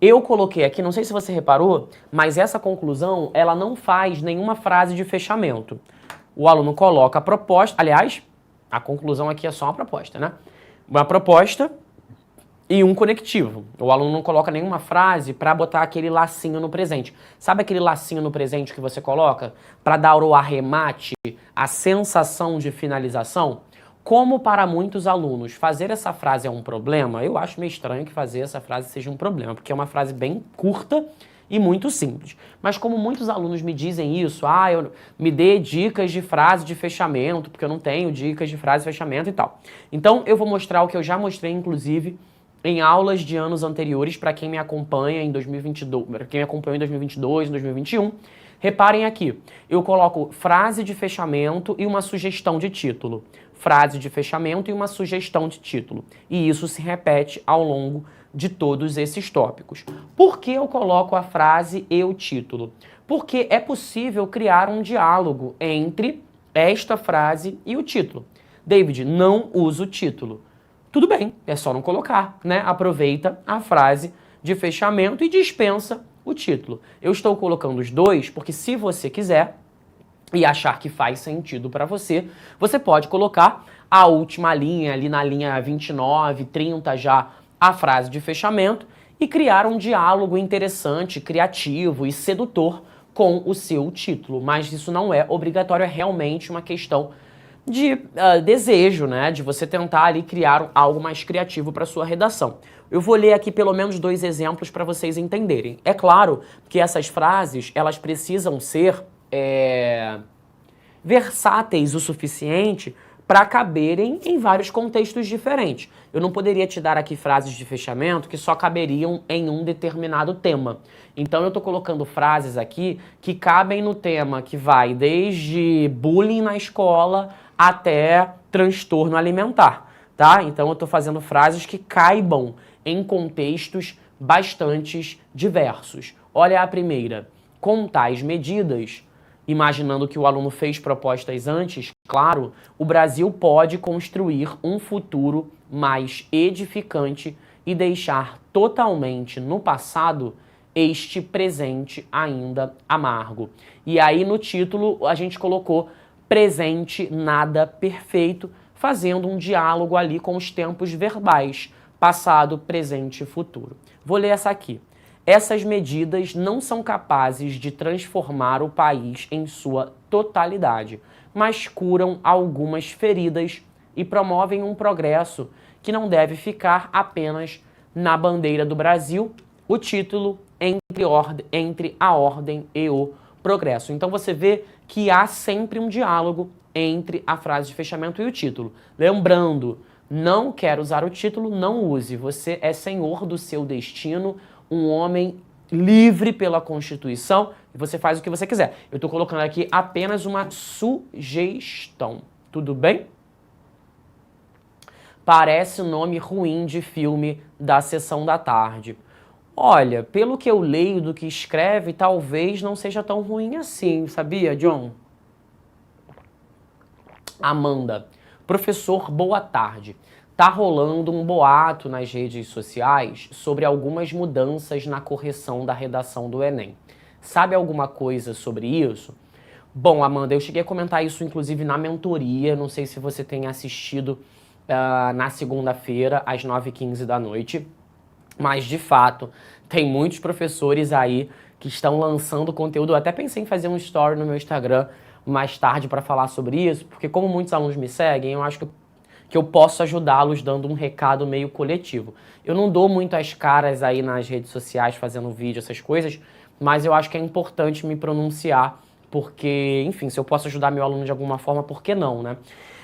Eu coloquei aqui, não sei se você reparou, mas essa conclusão, ela não faz nenhuma frase de fechamento. O aluno coloca a proposta, aliás, a conclusão aqui é só uma proposta, né? Uma proposta e um conectivo. O aluno não coloca nenhuma frase para botar aquele lacinho no presente. Sabe aquele lacinho no presente que você coloca para dar o arremate, a sensação de finalização? Como para muitos alunos fazer essa frase é um problema, eu acho meio estranho que fazer essa frase seja um problema, porque é uma frase bem curta e muito simples. Mas como muitos alunos me dizem isso, eu me dê dicas de frase de fechamento, porque eu não tenho dicas de frase de fechamento e tal. Então eu vou mostrar o que eu já mostrei, inclusive, em aulas de anos anteriores, para quem me acompanha em 2022, para quem me acompanhou em 2022, em 2021. Reparem aqui, eu coloco frase de fechamento e uma sugestão de título. Frase de fechamento e uma sugestão de título. E isso se repete ao longo de todos esses tópicos. Por que eu coloco a frase e o título? Porque é possível criar um diálogo entre esta frase e o título. David, não uso o título. Tudo bem, é só não colocar, né? Aproveita a frase de fechamento e dispensa o título. Eu estou colocando os dois porque se você quiser e achar que faz sentido para você, você pode colocar a última linha, ali na linha 29, 30 já, a frase de fechamento e criar um diálogo interessante, criativo e sedutor com o seu título. Mas isso não é obrigatório, é realmente uma questão de desejo, né? De você tentar ali criar algo mais criativo para sua redação. Eu vou ler aqui pelo menos 2 exemplos para vocês entenderem. É claro que essas frases, elas precisam ser versáteis o suficiente para caberem em vários contextos diferentes. Eu não poderia te dar aqui frases de fechamento que só caberiam em um determinado tema. Então eu estou colocando frases aqui que cabem no tema que vai desde bullying na escola até transtorno alimentar, tá? Então eu estou fazendo frases que caibam em contextos bastante diversos. Olha a primeira. Com tais medidas, imaginando que o aluno fez propostas antes, claro, o Brasil pode construir um futuro mais edificante e deixar totalmente no passado este presente ainda amargo. E aí no título a gente colocou presente nada perfeito, fazendo um diálogo ali com os tempos verbais, passado, presente e futuro. Vou ler essa aqui. Essas medidas não são capazes de transformar o país em sua totalidade, mas curam algumas feridas e promovem um progresso que não deve ficar apenas na bandeira do Brasil, o título entre a ordem e o progresso. Então você vê que há sempre um diálogo entre a frase de fechamento e o título. Lembrando, não quer usar o título, não use. Você é senhor do seu destino, um homem livre pela Constituição e você faz o que você quiser. Eu estou colocando aqui apenas uma sugestão. Tudo bem? Parece nome ruim de filme da Sessão da Tarde. Olha, pelo que eu leio do que escreve, talvez não seja tão ruim assim, sabia, John? Amanda, professor, boa tarde. Tá rolando um boato nas redes sociais sobre algumas mudanças na correção da redação do Enem. Sabe alguma coisa sobre isso? Bom, Amanda, eu cheguei a comentar isso inclusive na mentoria, não sei se você tem assistido na segunda-feira, às 9h15 da noite, mas de fato, tem muitos professores aí que estão lançando conteúdo. Eu até pensei em fazer um story no meu Instagram mais tarde para falar sobre isso, porque como muitos alunos me seguem, eu acho que eu posso ajudá-los dando um recado meio coletivo. Eu não dou muito as caras aí nas redes sociais fazendo vídeo, essas coisas, mas eu acho que é importante me pronunciar, porque, enfim, se eu posso ajudar meu aluno de alguma forma, por que não, né?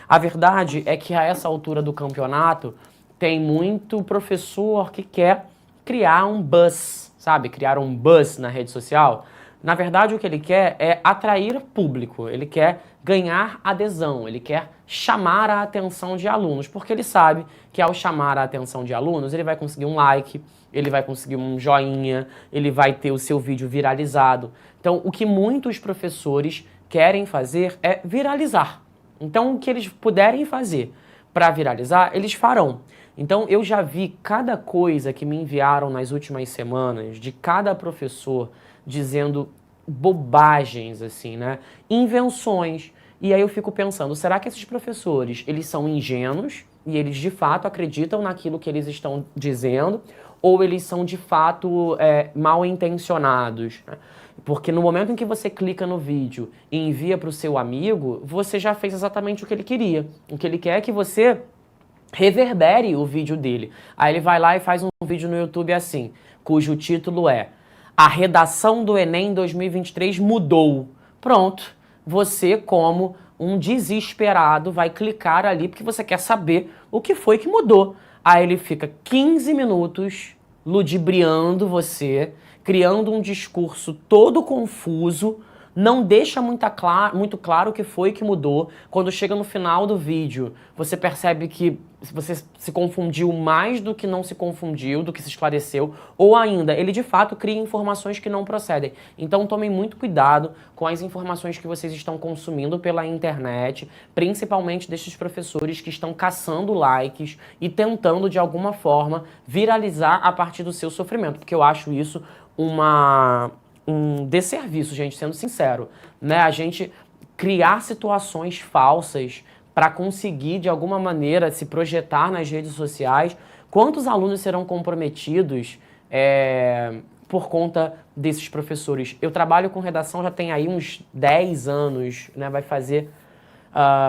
A verdade é que a essa altura do campeonato tem muito professor que quer criar um buzz, sabe? Criar um buzz na rede social. Na verdade, o que ele quer é atrair público, ele quer ganhar adesão, ele quer chamar a atenção de alunos, porque ele sabe que ao chamar a atenção de alunos, ele vai conseguir um like, ele vai conseguir um joinha, ele vai ter o seu vídeo viralizado. Então, o que muitos professores querem fazer é viralizar. Então, o que eles puderem fazer para viralizar, eles farão. Então eu já vi cada coisa que me enviaram nas últimas semanas de cada professor dizendo bobagens, assim, né? Invenções. E aí eu fico pensando, será que esses professores, eles são ingênuos e eles de fato acreditam naquilo que eles estão dizendo, ou eles são de fato mal intencionados, né? Porque no momento em que você clica no vídeo e envia para o seu amigo, você já fez exatamente o que ele queria. O que ele quer é que você reverbere o vídeo dele. Aí ele vai lá e faz um vídeo no YouTube assim, cujo título é A redação do Enem 2023 mudou. Pronto. Você, como um desesperado, vai clicar ali porque você quer saber o que foi que mudou. Aí ele fica 15 minutos ludibriando você, criando um discurso todo confuso, não deixa muito claro o que foi que mudou. Quando chega no final do vídeo, você percebe que você se confundiu mais do que não se confundiu, do que se esclareceu, ou ainda, ele de fato cria informações que não procedem. Então tomem muito cuidado com as informações que vocês estão consumindo pela internet, principalmente desses professores que estão caçando likes e tentando de alguma forma viralizar a partir do seu sofrimento, porque eu acho isso um desserviço, gente, sendo sincero, né? A gente criar situações falsas para conseguir, de alguma maneira, se projetar nas redes sociais. Quantos alunos serão comprometidos por conta desses professores? Eu trabalho com redação já tem aí uns 10 anos, né? Vai fazer,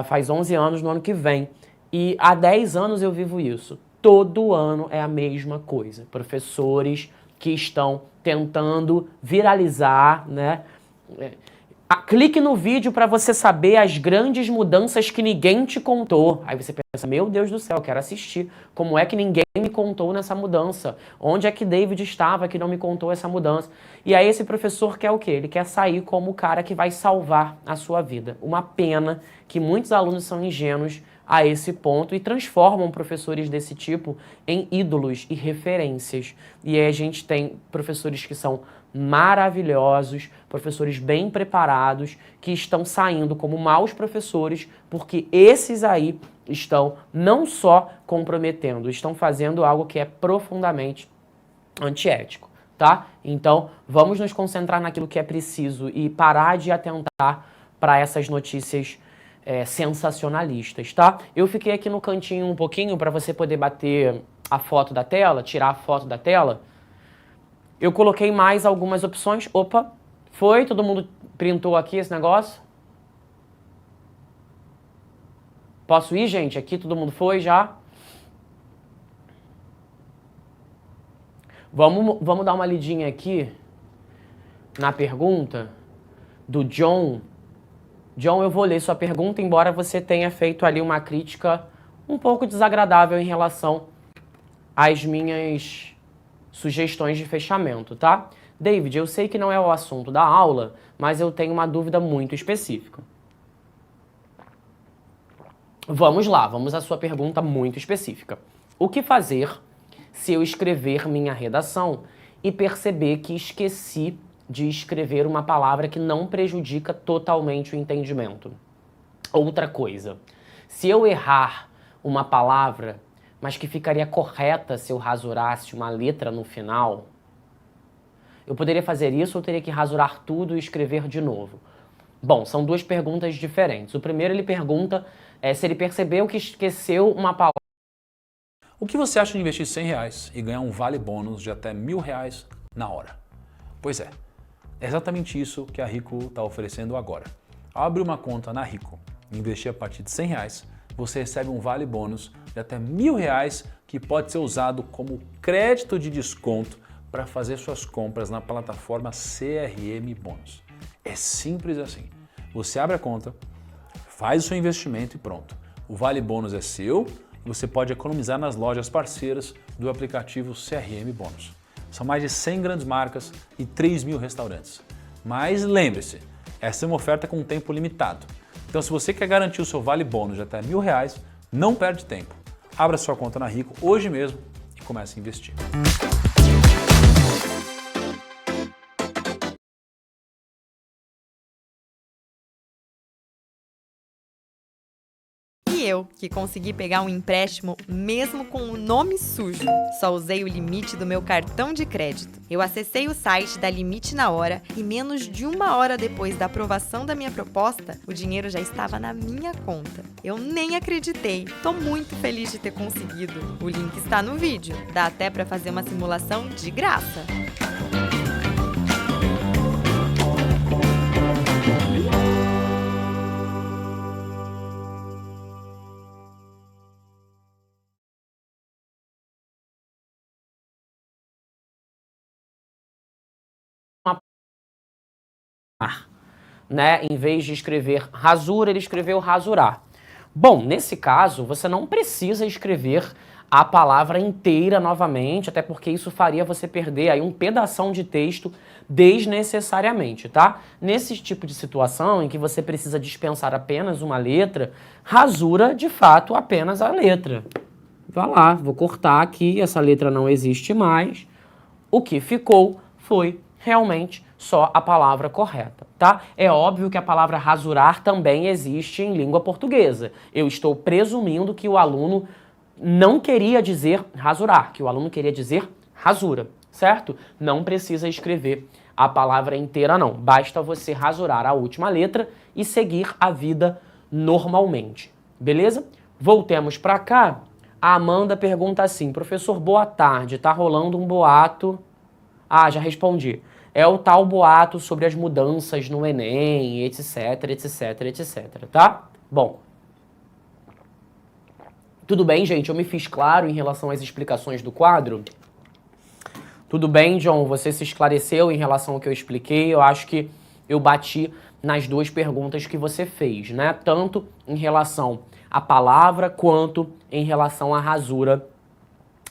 faz 11 anos no ano que vem. E há 10 anos eu vivo isso. Todo ano é a mesma coisa. Professores que estão tentando viralizar, né? Clique no vídeo para você saber as grandes mudanças que ninguém te contou. Aí você pensa, meu Deus do céu, quero assistir. Como é que ninguém me contou nessa mudança? Onde é que David estava que não me contou essa mudança? E aí esse professor quer o quê? Ele quer sair como o cara que vai salvar a sua vida. Uma pena que muitos alunos são ingênuos a esse ponto e transformam professores desse tipo em ídolos e referências. E aí a gente tem professores que são maravilhosos, professores bem preparados, que estão saindo como maus professores, porque esses aí estão não só comprometendo, estão fazendo algo que é profundamente antiético, tá? Então, vamos nos concentrar naquilo que é preciso e parar de atentar para essas notícias sensacionalistas, tá? Eu fiquei aqui no cantinho um pouquinho para você poder bater a foto da tela, tirar a foto da tela. Eu coloquei mais algumas opções. Opa, foi? Todo mundo printou aqui esse negócio? Posso ir, gente? Aqui todo mundo foi já? Vamos dar uma lidinha aqui na pergunta do John. John, eu vou ler sua pergunta, embora você tenha feito ali uma crítica um pouco desagradável em relação às minhas sugestões de fechamento, tá? David, eu sei que não é o assunto da aula, mas eu tenho uma dúvida muito específica. Vamos lá, vamos à sua pergunta muito específica. O que fazer se eu escrever minha redação e perceber que esqueci de escrever uma palavra que não prejudica totalmente o entendimento? Outra coisa, se eu errar uma palavra, mas que ficaria correta se eu rasurasse uma letra no final, eu poderia fazer isso ou teria que rasurar tudo e escrever de novo? Bom, são duas perguntas diferentes. O primeiro, ele pergunta se ele percebeu que esqueceu uma palavra. O que você acha de investir R$100 e ganhar um vale bônus de até R$1.000 na hora? Pois é exatamente isso que a Rico está oferecendo agora. Ao abrir uma conta na Rico e investir a partir de R$100, você recebe um vale bônus de até R$1.000 que pode ser usado como crédito de desconto para fazer suas compras na plataforma CRM Bônus. É simples assim. Você abre a conta, faz o seu investimento e pronto. O vale bônus é seu e você pode economizar nas lojas parceiras do aplicativo CRM Bônus. São mais de 100 grandes marcas e 3.000 restaurantes. Mas lembre-se, essa é uma oferta com tempo limitado. Então, se você quer garantir o seu vale bônus de até R$1.000, não perde tempo. Abra sua conta na Rico hoje mesmo e comece a investir. eu, que consegui pegar um empréstimo mesmo com o nome sujo. Só usei o limite do meu cartão de crédito. Eu acessei o site da Limite na hora e menos de 1 hora depois da aprovação da minha proposta, o dinheiro já estava na minha conta. Eu nem acreditei. Tô muito feliz de ter conseguido. O link está no vídeo. Dá até para fazer uma simulação de graça. Né? Em vez de escrever rasura, ele escreveu rasurar. Bom, nesse caso, você não precisa escrever a palavra inteira novamente, até porque isso faria você perder aí um pedação de texto desnecessariamente, tá? Nesse tipo de situação em que você precisa dispensar apenas uma letra, rasura, de fato, apenas a letra. Vá lá, vou cortar aqui, essa letra não existe mais. O que ficou foi realmente só a palavra correta, tá? É óbvio que a palavra rasurar também existe em língua portuguesa. Eu estou presumindo que o aluno não queria dizer rasurar, que o aluno queria dizer rasura, certo? Não precisa escrever a palavra inteira, não. Basta você rasurar a última letra e seguir a vida normalmente, beleza? Voltemos para cá. A Amanda pergunta assim: professor, boa tarde, tá rolando um boato... Ah, já respondi. É o tal boato sobre as mudanças no Enem, etc, etc, etc, tá? Bom. Tudo bem, gente? Eu me fiz claro em relação às explicações do quadro? Tudo bem, John? Você se esclareceu em relação ao que eu expliquei? Eu acho que eu bati nas duas perguntas que você fez, né? Tanto em relação à palavra quanto em relação à rasura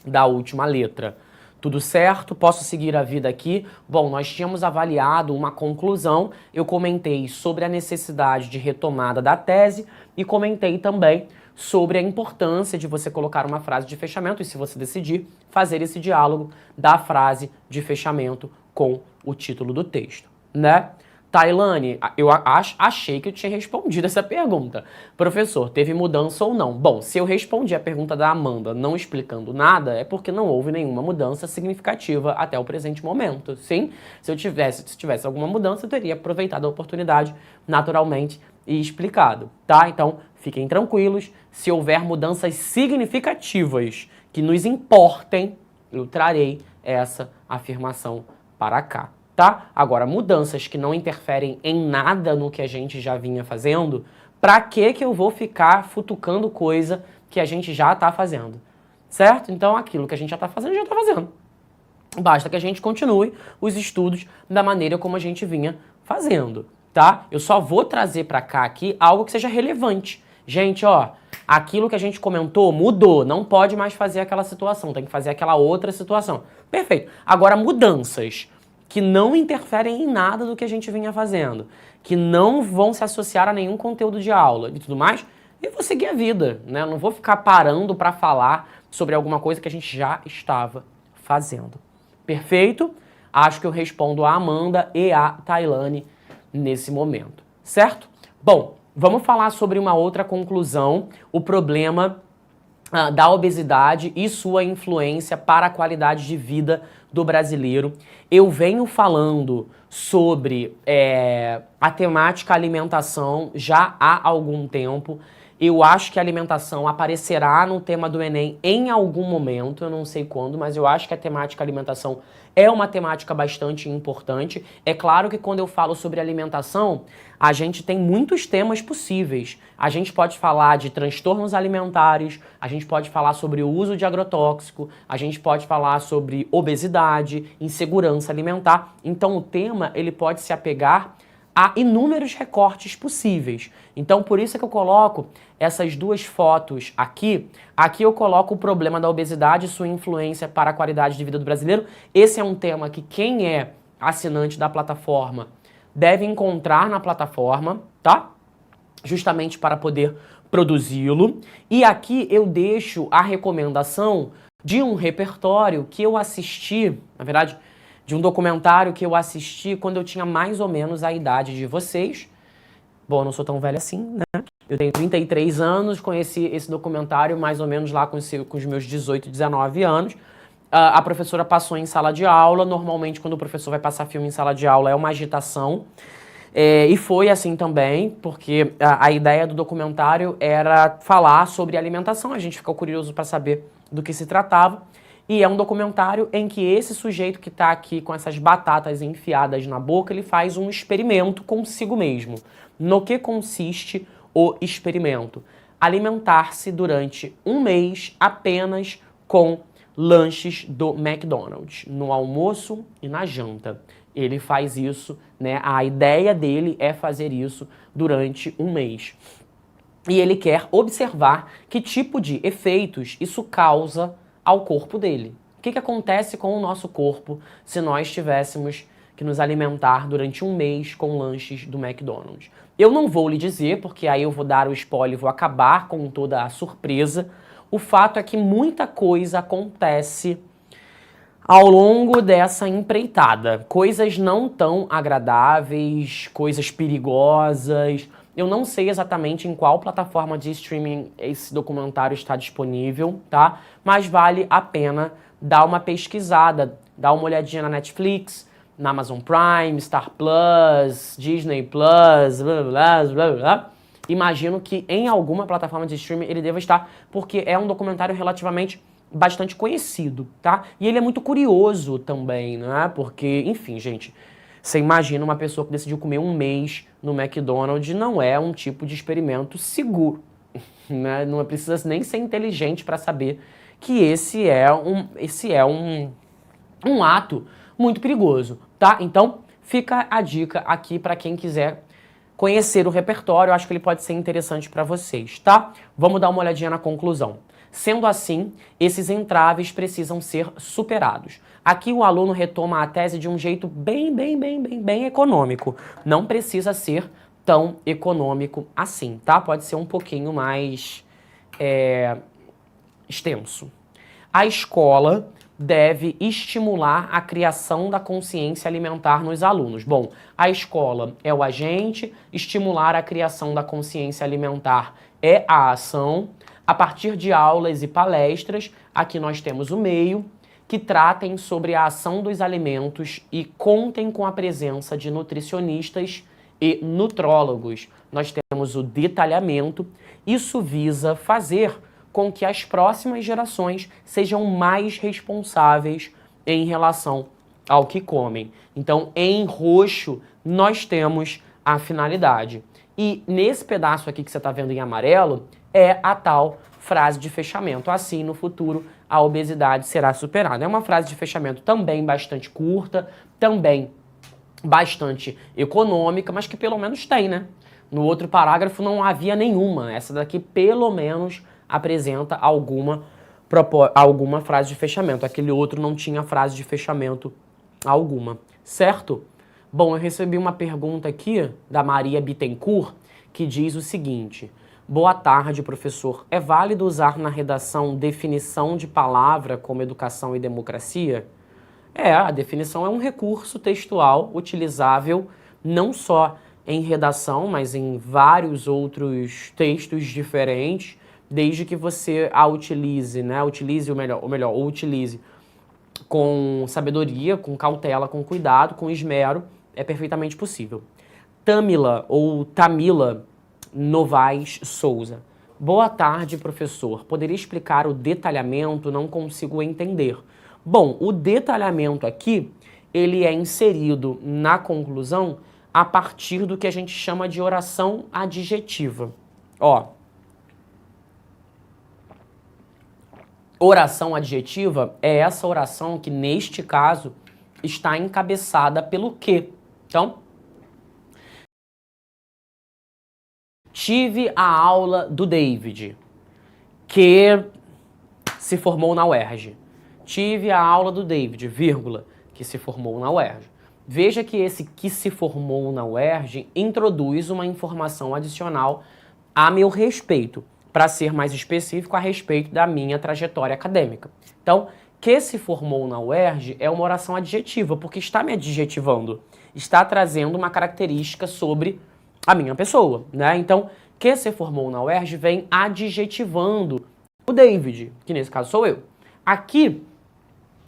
da última letra. Tudo certo? Posso seguir a vida aqui? Bom, nós tínhamos avaliado uma conclusão, eu comentei sobre a necessidade de retomada da tese e comentei também sobre a importância de você colocar uma frase de fechamento e, se você decidir, fazer esse diálogo da frase de fechamento com o título do texto, né? Tailane, eu achei que eu tinha respondido essa pergunta. Professor, teve mudança ou não? Bom, se eu respondi a pergunta da Amanda não explicando nada, é porque não houve nenhuma mudança significativa até o presente momento, sim? Se tivesse alguma mudança, eu teria aproveitado a oportunidade naturalmente e explicado, tá? Então, fiquem tranquilos, se houver mudanças significativas que nos importem, eu trarei essa afirmação para cá. Tá? Agora, mudanças que não interferem em nada no que a gente já vinha fazendo, pra que eu vou ficar futucando coisa que a gente já tá fazendo? Certo? Então, aquilo que a gente já tá fazendo, já tá fazendo. Basta que a gente continue os estudos da maneira como a gente vinha fazendo, tá? Eu só vou trazer pra cá aqui algo que seja relevante. Gente, ó, aquilo que a gente comentou mudou, não pode mais fazer aquela situação, tem que fazer aquela outra situação. Perfeito. Agora, mudanças que não interferem em nada do que a gente vinha fazendo, que não vão se associar a nenhum conteúdo de aula e tudo mais, eu vou seguir a vida, né? Eu não vou ficar parando para falar sobre alguma coisa que a gente já estava fazendo. Perfeito? Acho que eu respondo a Amanda e a Tailane nesse momento, certo? Bom, vamos falar sobre uma outra conclusão, o problema da obesidade e sua influência para a qualidade de vida do brasileiro. Eu venho falando sobre a temática alimentação já há algum tempo. Eu acho que a alimentação aparecerá no tema do Enem em algum momento, eu não sei quando, mas eu acho que a temática alimentação é uma temática bastante importante. É claro que quando eu falo sobre alimentação, a gente tem muitos temas possíveis. A gente pode falar de transtornos alimentares, a gente pode falar sobre o uso de agrotóxico, a gente pode falar sobre obesidade, insegurança alimentar. Então o tema ele pode se apegar a inúmeros recortes possíveis. Então, por isso é que eu coloco essas duas fotos aqui. Aqui eu coloco o problema da obesidade e sua influência para a qualidade de vida do brasileiro. Esse é um tema que quem é assinante da plataforma deve encontrar na plataforma, tá? Justamente para poder produzi-lo. E aqui eu deixo a recomendação de um repertório que eu assisti, na verdade, de um documentário que eu assisti quando eu tinha mais ou menos a idade de vocês. Bom, eu não sou tão velho assim, né? Eu tenho 33 anos, conheci esse documentário mais ou menos lá com os meus 18, 19 anos. A professora passou em sala de aula. Normalmente, quando o professor vai passar filme em sala de aula, é uma agitação. E foi assim também, porque a ideia do documentário era falar sobre alimentação. A gente ficou curioso para saber do que se tratava. E é um documentário em que esse sujeito que está aqui com essas batatas enfiadas na boca, ele faz um experimento consigo mesmo. No que consiste o experimento? Alimentar-se durante um mês apenas com lanches do McDonald's, no almoço e na janta. Ele faz isso, né? A ideia dele é fazer isso durante um mês. E ele quer observar que tipo de efeitos isso causa ao corpo dele. O que acontece com o nosso corpo se nós tivéssemos que nos alimentar durante um mês com lanches do McDonald's? Eu não vou lhe dizer, porque aí eu vou dar o spoiler, vou acabar com toda a surpresa. O fato é que muita coisa acontece ao longo dessa empreitada. Coisas não tão agradáveis, coisas perigosas. Eu não sei exatamente em qual plataforma de streaming esse documentário está disponível, tá? Mas vale a pena dar uma pesquisada, dar uma olhadinha na Netflix, na Amazon Prime, Star Plus, Disney Plus, blá blá blá blá. Imagino que em alguma plataforma de streaming ele deva estar, porque é um documentário relativamente bastante conhecido, tá? E ele é muito curioso também, né? Porque, enfim, gente, você imagina uma pessoa que decidiu comer um mês no McDonald's, não é um tipo de experimento seguro, né? Não precisa nem ser inteligente para saber que esse é um ato muito perigoso, tá? Então, fica a dica aqui para quem quiser conhecer o repertório. Eu acho que ele pode ser interessante para vocês, tá? Vamos dar uma olhadinha na conclusão. Sendo assim, esses entraves precisam ser superados. Aqui o aluno retoma a tese de um jeito bem econômico. Não precisa ser tão econômico assim, tá? Pode ser um pouquinho mais extenso. A escola deve estimular a criação da consciência alimentar nos alunos. Bom, a escola é o agente, estimular a criação da consciência alimentar é a ação. A partir de aulas e palestras, aqui nós temos o meio, que tratem sobre a ação dos alimentos e contem com a presença de nutricionistas e nutrólogos. Nós temos o detalhamento. Isso visa fazer com que as próximas gerações sejam mais responsáveis em relação ao que comem. Então, em roxo, nós temos a finalidade. E nesse pedaço aqui que você está vendo em amarelo, é a tal frase de fechamento. Assim, no futuro, a obesidade será superada. É uma frase de fechamento também bastante curta, também bastante econômica, mas que pelo menos tem, né? No outro parágrafo não havia nenhuma. Essa daqui, pelo menos, apresenta alguma frase de fechamento. Aquele outro não tinha frase de fechamento alguma, certo? Bom, eu recebi uma pergunta aqui da Maria Bittencourt, que diz o seguinte: boa tarde, professor. É válido usar na redação definição de palavra como educação e democracia? A definição é um recurso textual utilizável não só em redação, mas em vários outros textos diferentes, desde que você a utilize, né? Utilize com sabedoria, com cautela, com cuidado, com esmero, é perfeitamente possível. Tamila ou Tamila Novaes Souza. Boa tarde, professor. Poderia explicar o detalhamento? Não consigo entender. Bom, o detalhamento aqui, ele é inserido na conclusão a partir do que a gente chama de oração adjetiva. Oração adjetiva é essa oração que, neste caso, está encabeçada pelo que. Então, tive a aula do David, que se formou na UERJ. Tive a aula do David, vírgula, que se formou na UERJ. Veja que esse que se formou na UERJ introduz uma informação adicional a meu respeito, para ser mais específico, a respeito da minha trajetória acadêmica. Então, que se formou na UERJ é uma oração adjetiva, porque está me adjetivando, está trazendo uma característica sobre a minha pessoa, né? Então, que se formou na UERJ vem adjetivando o David, que nesse caso sou eu. Aqui,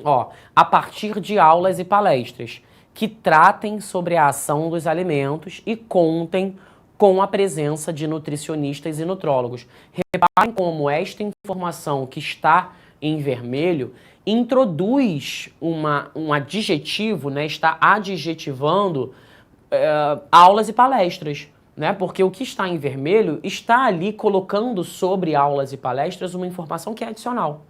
ó, a partir de aulas e palestras que tratem sobre a ação dos alimentos e contem com a presença de nutricionistas e nutrólogos. Reparem como esta informação que está em vermelho introduz um adjetivo, né? Está adjetivando aulas e palestras, né? Porque o que está em vermelho está ali colocando sobre aulas e palestras uma informação que é adicional,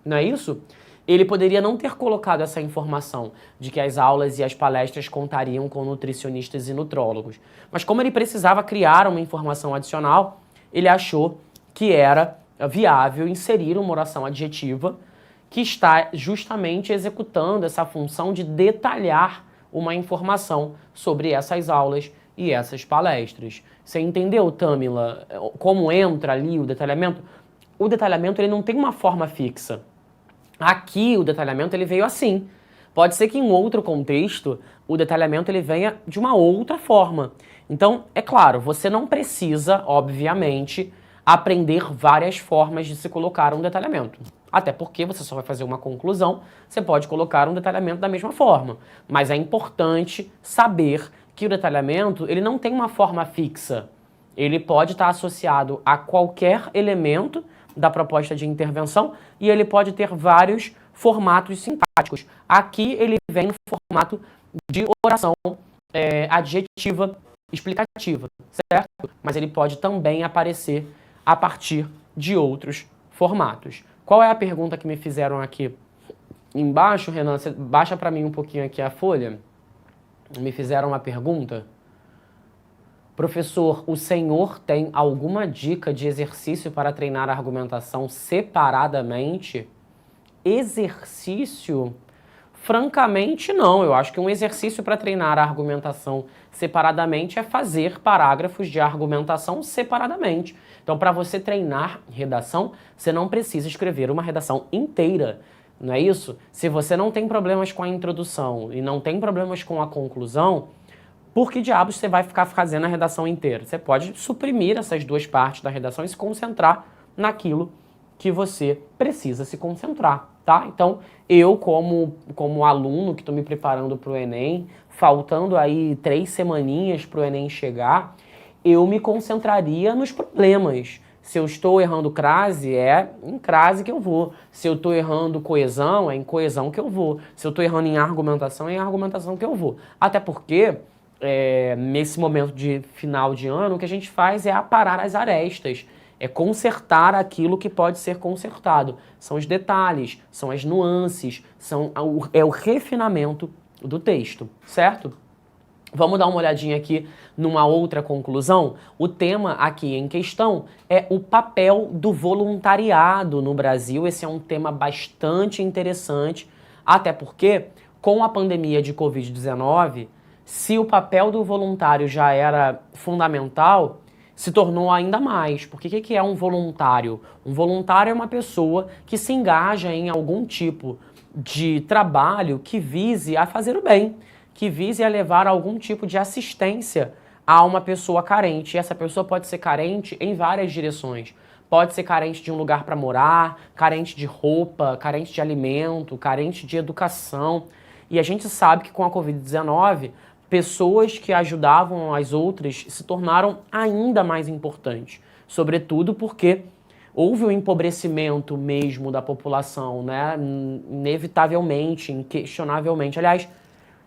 não é isso? Ele poderia não ter colocado essa informação de que as aulas e as palestras contariam com nutricionistas e nutrólogos. Mas como ele precisava criar uma informação adicional, ele achou que era viável inserir uma oração adjetiva que está justamente executando essa função de detalhar uma informação sobre essas aulas e essas palestras. Você entendeu, Tâmila, como entra ali o detalhamento? O detalhamento ele não tem uma forma fixa. Aqui o detalhamento ele veio assim. Pode ser que em outro contexto o detalhamento ele venha de uma outra forma. Então, é claro, você não precisa, obviamente, aprender várias formas de se colocar um detalhamento. Até porque você só vai fazer uma conclusão, você pode colocar um detalhamento da mesma forma. Mas é importante saber que o detalhamento ele não tem uma forma fixa. Ele pode estar associado a qualquer elemento da proposta de intervenção e ele pode ter vários formatos sintáticos. Aqui ele vem no formato de oração adjetiva explicativa, certo? Mas ele pode também aparecer a partir de outros formatos. Qual é a pergunta que me fizeram aqui embaixo, Renan? Você baixa para mim um pouquinho aqui a folha. Me fizeram uma pergunta. Professor, o senhor tem alguma dica de exercício para treinar a argumentação separadamente? Exercício? Francamente, não. Eu acho que um exercício para treinar a argumentação separadamente é fazer parágrafos de argumentação separadamente. Então, para você treinar redação, você não precisa escrever uma redação inteira, não é isso? Se você não tem problemas com a introdução e não tem problemas com a conclusão, por que diabos você vai ficar fazendo a redação inteira? Você pode suprimir essas duas partes da redação e se concentrar naquilo que você precisa se concentrar, tá? Então, eu como aluno que estou me preparando para o Enem, faltando aí 3 semaninhas para o Enem chegar, eu me concentraria nos problemas. Se eu estou errando crase, é em crase que eu vou. Se eu estou errando coesão, é em coesão que eu vou. Se eu estou errando em argumentação, é em argumentação que eu vou. Até porque nesse momento de final de ano, o que a gente faz é aparar as arestas, é consertar aquilo que pode ser consertado. São os detalhes, são as nuances, é o refinamento do texto, certo? Vamos dar uma olhadinha aqui numa outra conclusão. O tema aqui em questão é o papel do voluntariado no Brasil. Esse é um tema bastante interessante, até porque com a pandemia de Covid-19, se o papel do voluntário já era fundamental, se tornou ainda mais. Porque o que é um voluntário? Um voluntário é uma pessoa que se engaja em algum tipo de trabalho que vise a fazer o bem, que vise a levar algum tipo de assistência a uma pessoa carente. E essa pessoa pode ser carente em várias direções. Pode ser carente de um lugar para morar, carente de roupa, carente de alimento, carente de educação. E a gente sabe que com a Covid-19, pessoas que ajudavam as outras se tornaram ainda mais importantes, sobretudo porque houve um empobrecimento mesmo da população, né? Inevitavelmente, inquestionavelmente. Aliás,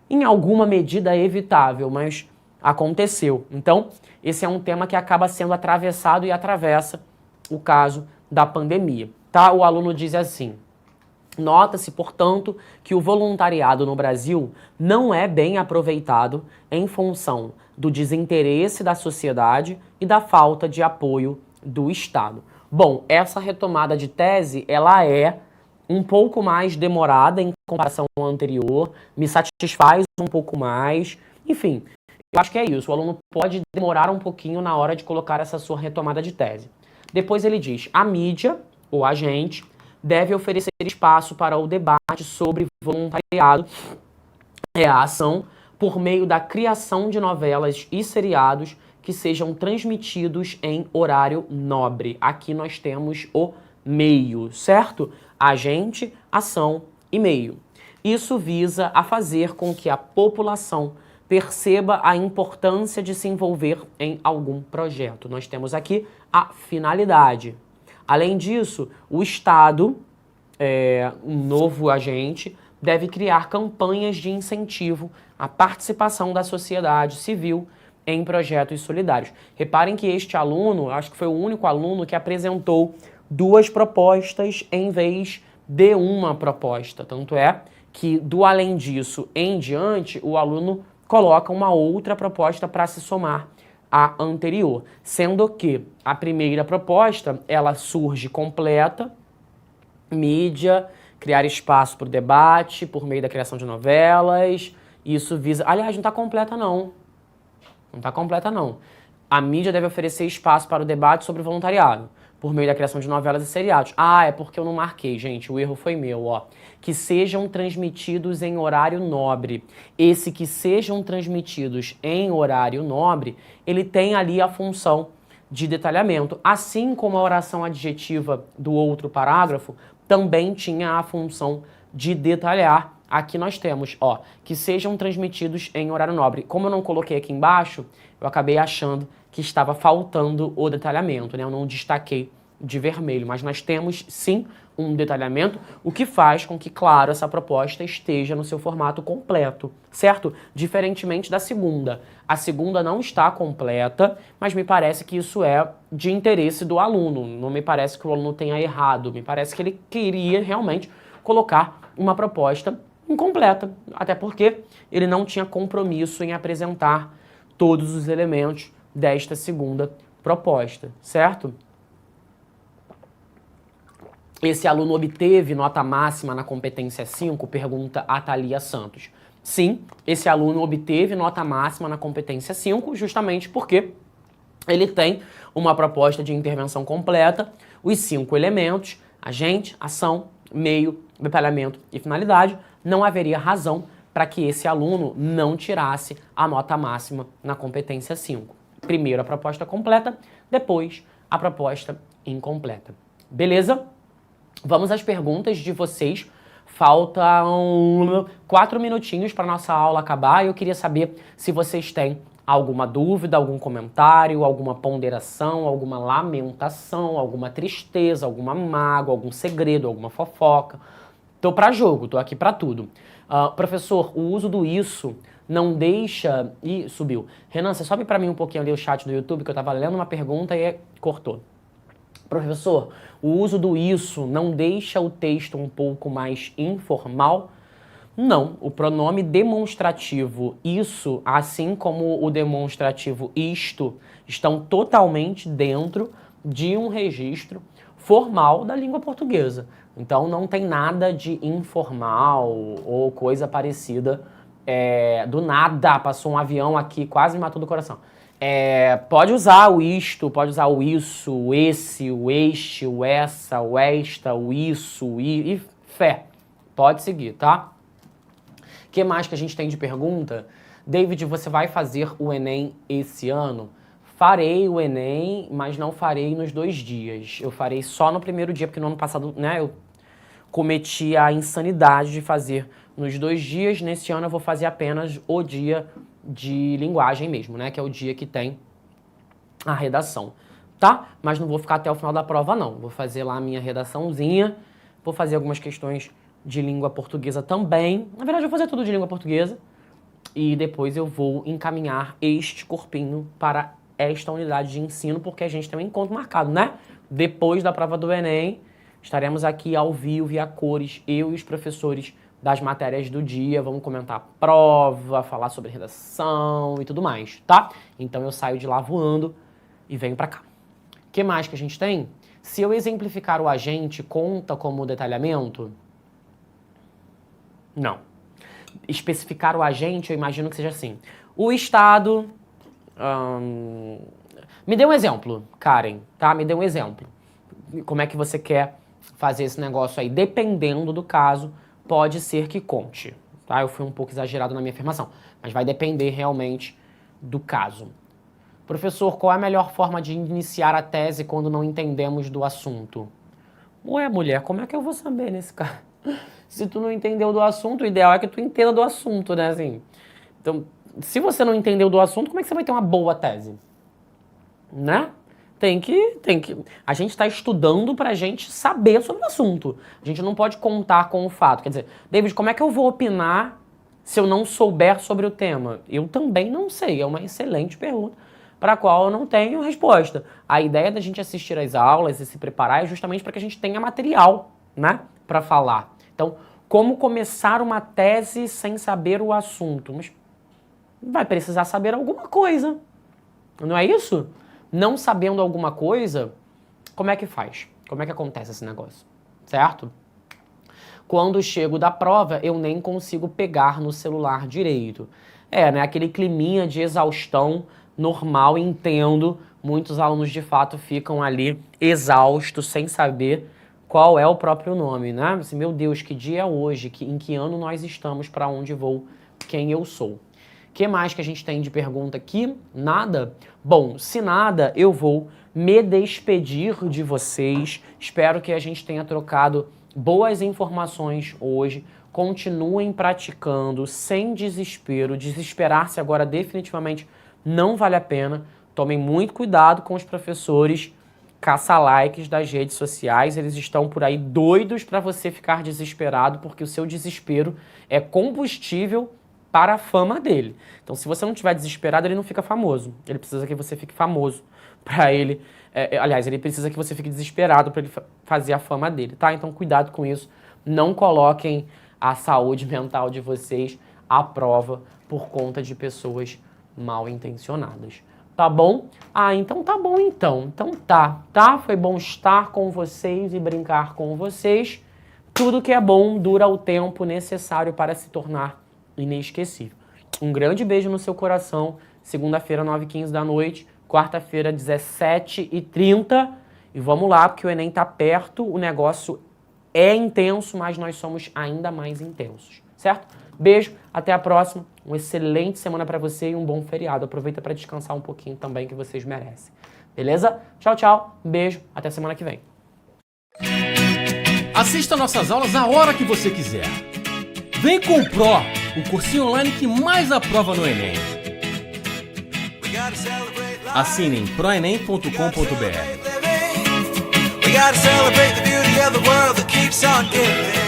em alguma medida evitável, mas aconteceu. Então, esse é um tema que acaba sendo atravessado e atravessa o caso da pandemia. Tá? O aluno diz assim: nota-se, portanto, que o voluntariado no Brasil não é bem aproveitado em função do desinteresse da sociedade e da falta de apoio do Estado. Bom, essa retomada de tese, ela é um pouco mais demorada em comparação ao anterior, me satisfaz um pouco mais, enfim, eu acho que é isso, o aluno pode demorar um pouquinho na hora de colocar essa sua retomada de tese. Depois ele diz: a mídia, ou a gente, deve oferecer espaço para o debate sobre voluntariado e a ação por meio da criação de novelas e seriados que que sejam transmitidos em horário nobre. Aqui nós temos o meio, certo? Agente, ação e meio. Isso visa a fazer com que a população perceba a importância de se envolver em algum projeto. Nós temos aqui a finalidade. Além disso, o Estado, um novo agente, deve criar campanhas de incentivo à participação da sociedade civil em projetos solidários. Reparem que este aluno, acho que foi o único aluno que apresentou 2 propostas em vez de uma proposta. Tanto é que, do além disso em diante, o aluno coloca uma outra proposta para se somar à anterior. Sendo que a primeira proposta, ela surge completa, mídia, criar espaço para o debate por meio da criação de novelas. Isso visa... Aliás, não está completa não. Não está completa não. A mídia deve oferecer espaço para o debate sobre voluntariado por meio da criação de novelas e seriados. Ah, é porque eu não marquei, gente. O erro foi meu, ó. Que sejam transmitidos em horário nobre. Esse que sejam transmitidos em horário nobre, ele tem ali a função de detalhamento. Assim como a oração adjetiva do outro parágrafo também tinha a função de detalhar. Aqui nós temos, ó, que sejam transmitidos em horário nobre. Como eu não coloquei aqui embaixo, eu acabei achando que estava faltando o detalhamento, né? Eu não destaquei de vermelho, mas nós temos sim um detalhamento, o que faz com que, claro, essa proposta esteja no seu formato completo, certo? Diferentemente da segunda. A segunda não está completa, mas me parece que isso é de interesse do aluno. Não me parece que o aluno tenha errado, me parece que ele queria realmente colocar uma proposta incompleta, até porque ele não tinha compromisso em apresentar todos os elementos desta segunda proposta, certo? Esse aluno obteve nota máxima na competência 5? Pergunta a Thalia Santos. Sim, esse aluno obteve nota máxima na competência 5, justamente porque ele tem uma proposta de intervenção completa, os 5 elementos, agente, ação, meio, detalhamento e finalidade. Não haveria razão para que esse aluno não tirasse a nota máxima na competência 5. Primeiro a proposta completa, depois a proposta incompleta. Beleza? Vamos às perguntas de vocês. Faltam 4 minutinhos para nossa aula acabar e eu queria saber se vocês têm alguma dúvida, algum comentário, alguma ponderação, alguma lamentação, alguma tristeza, alguma mágoa, algum segredo, alguma fofoca. Tô para jogo, tô aqui para tudo. Professor, o uso do isso não deixa... Ih, subiu. Renan, você sobe para mim um pouquinho ali o chat do YouTube, que eu tava lendo uma pergunta e cortou. Professor, o uso do isso não deixa o texto um pouco mais informal? Não, o pronome demonstrativo isso, assim como o demonstrativo isto, estão totalmente dentro de um registro formal da língua portuguesa. Então não tem nada de informal ou coisa parecida. Do nada passou um avião aqui, quase me matou do coração. Pode usar o isto, pode usar o isso, o esse, o este, o essa, o esta, o isso, o e fé. Pode seguir, tá? O que mais que a gente tem de pergunta? David, você vai fazer o Enem esse ano? Farei o Enem, mas não farei nos 2 dias. Eu farei só no primeiro dia, porque no ano passado, né, eu cometi a insanidade de fazer nos 2 dias. Nesse ano eu vou fazer apenas o dia de linguagem mesmo, né? Que é o dia que tem a redação, tá? Mas não vou ficar até o final da prova, não. Vou fazer lá a minha redaçãozinha, vou fazer algumas questões de língua portuguesa também. Na verdade, eu vou fazer tudo de língua portuguesa e depois eu vou encaminhar este corpinho para esta unidade de ensino, porque a gente tem um encontro marcado, né? Depois da prova do Enem, estaremos aqui ao vivo e a cores, eu e os professores das matérias do dia, vamos comentar a prova, falar sobre redação e tudo mais, tá? Então eu saio de lá voando e venho pra cá. O que mais que a gente tem? Se eu exemplificar o agente, conta como detalhamento? Não. Especificar o agente, eu imagino que seja assim. O Estado... Me dê um exemplo, Karen, tá? Me dê um exemplo. Como é que você quer fazer esse negócio aí? Dependendo do caso, pode ser que conte, tá? Eu fui um pouco exagerado na minha afirmação, mas vai depender realmente do caso. Professor, qual é a melhor forma de iniciar a tese quando não entendemos do assunto? Ué, mulher, como é que eu vou saber nesse caso? Se tu não entendeu do assunto, o ideal é que tu entenda do assunto, né? Assim, então, se você não entendeu do assunto, como é que você vai ter uma boa tese? Né? Tem que... A gente está estudando pra gente saber sobre o assunto. A gente não pode contar com o fato. Quer dizer, David, como é que eu vou opinar se eu não souber sobre o tema? Eu também não sei. É uma excelente pergunta para a qual eu não tenho resposta. A ideia da gente assistir às aulas e se preparar é justamente para que a gente tenha material, né, para falar. Então, como começar uma tese sem saber o assunto? Mas vai precisar saber alguma coisa, não é isso? Não sabendo alguma coisa, como é que faz? Como é que acontece esse negócio? Certo? Quando chego da prova, eu nem consigo pegar no celular direito. Né, aquele climinha de exaustão normal, entendo. Muitos alunos, de fato, ficam ali exaustos, sem saber qual é o próprio nome, né? Assim, meu Deus, que dia é hoje? Em que ano nós estamos? Para onde vou? Quem eu sou? O que mais que a gente tem de pergunta aqui? Nada? Bom, se nada, eu vou me despedir de vocês. Espero que a gente tenha trocado boas informações hoje. Continuem praticando sem desespero. Desesperar-se agora definitivamente não vale a pena. Tomem muito cuidado com os professores caça-likes das redes sociais. Eles estão por aí doidos para você ficar desesperado, porque o seu desespero é combustível para a fama dele. Então, se você não estiver desesperado, ele não fica famoso. Ele precisa que você fique famoso para ele. Aliás, ele precisa que você fique desesperado para ele fazer a fama dele, tá? Então, cuidado com isso. Não coloquem a saúde mental de vocês à prova por conta de pessoas mal intencionadas. Tá bom? Então tá bom então. Então tá? Foi bom estar com vocês e brincar com vocês. Tudo que é bom dura o tempo necessário para se tornar inesquecível. Um grande beijo no seu coração. Segunda-feira, 9h15 da noite. Quarta-feira, 17h30. E vamos lá, porque o Enem tá perto. O negócio é intenso, mas nós somos ainda mais intensos. Certo? Beijo, até a próxima. Uma excelente semana para você e um bom feriado. Aproveita para descansar um pouquinho também, que vocês merecem. Beleza? Tchau, tchau. Beijo, até semana que vem. Assista nossas aulas a hora que você quiser. Vem com o Pro, o cursinho online que mais aprova no Enem. Assine em proenem.com.br. We gotta celebrate the beauty of the world that keeps on giving.